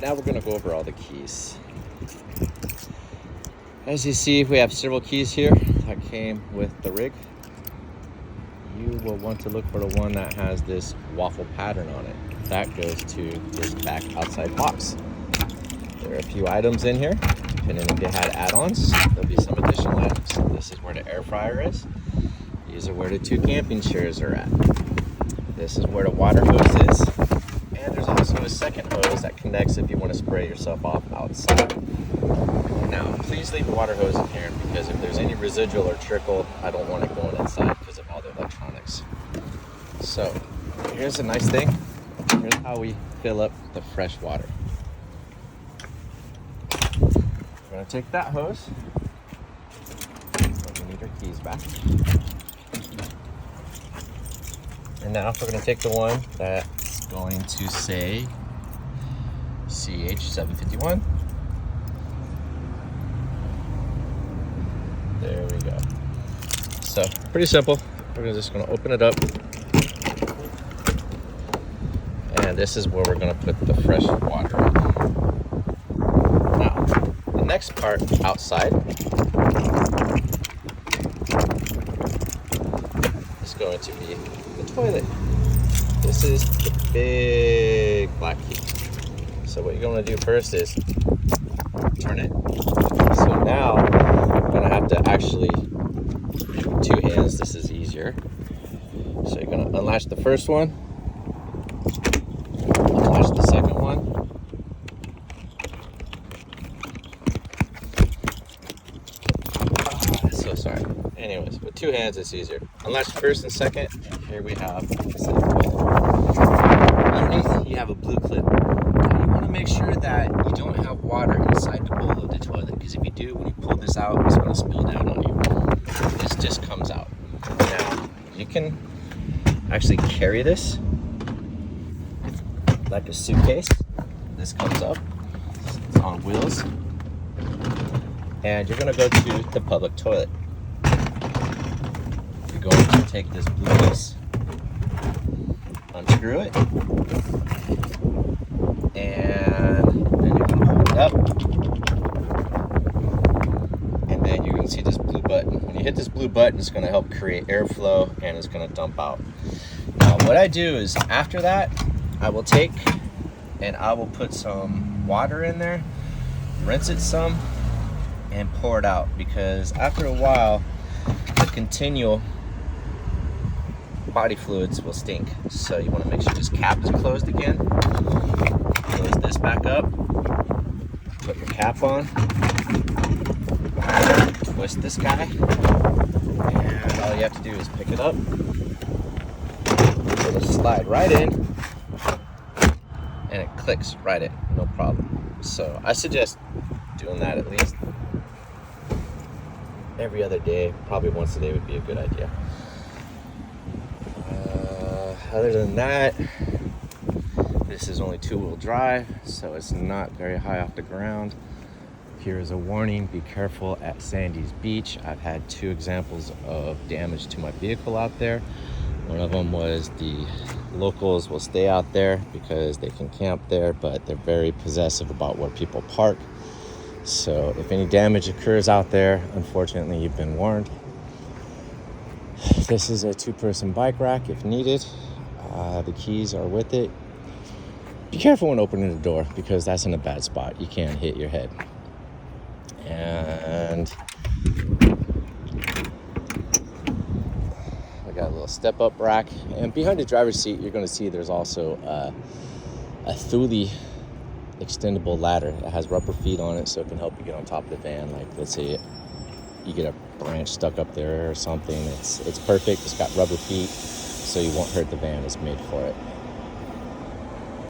Now we're going to go over all the keys. As you see, we have several keys here that came with the rig. You will want to look for the one that has this waffle pattern on it. That goes to this back outside box. There are a few items in here. Depending if they had add-ons, there'll be some additional items. This is where the air fryer is. These are where the 2 camping chairs are at. This is where the water hose is. And there's also a second hose that connects if you want to spray yourself off outside. Now, please leave the water hose in here because if there's any residual or trickle, I don't want it going inside because of all the electronics. So, here's a nice thing. Here's how we fill up the fresh water. We're going to take that hose. We need our keys back. And now we're going to take the one that's going to say CH751. There we go. So, pretty simple. We're just going to open it up. And this is where we're going to put the fresh water in. Now, the next part outside is going to be the toilet. This is the big black key. So what you're going to do first is turn it. So now I'm going to have to actually with 2 hands. This is easier. So you're going to unlatch the first one, unlatch the second one, so sorry. Anyways, with 2 hands it's easier. Unlatch first and second. Here we have the second toilet. Underneath you have a blue clip. Now you want to make sure that you don't have water inside the bowl of the toilet, because if you do, when you pull this out, it's going to spill down on you. This just comes out. Now you can actually carry this like a suitcase. This comes up, it's on wheels, and you're going to go to the public toilet. You're going to take this blue piece, unscrew it, and then you're going to hold it up, and then you're going to see this blue button. When you hit this blue button, it's going to help create airflow and it's going to dump out. Now what I do is after that, I will take and I will put some water in there, rinse it some, and pour it out, because after a while the continual body fluids will stink. So you want to make sure this cap is closed again. Close this back up, put your cap on, twist this guy, and all you have to do is pick it up. It'll slide right in and it clicks right in, no problem. So I suggest doing that at least every other day. Probably once a day would be a good idea. Other than that, this is only 2-wheel drive, so it's not very high off the ground. Here is a warning: be careful at Sandy's Beach. I've had 2 examples of damage to my vehicle out there. One of them was the locals will stay out there because they can camp there, but they're very possessive about where people park. So if any damage occurs out there, unfortunately, you've been warned. This is a 2-person bike rack if needed. The keys are with it. Be careful when opening the door because that's in a bad spot. You can hit your head. And I got a little step-up rack. And behind the driver's seat, you're going to see there's also a Thule extendable ladder. It has rubber feet on it, so it can help you get on top of the van. Like, let's say you get a branch stuck up there or something. It's perfect. It's got rubber feet, so you won't hurt the van. It's made for it.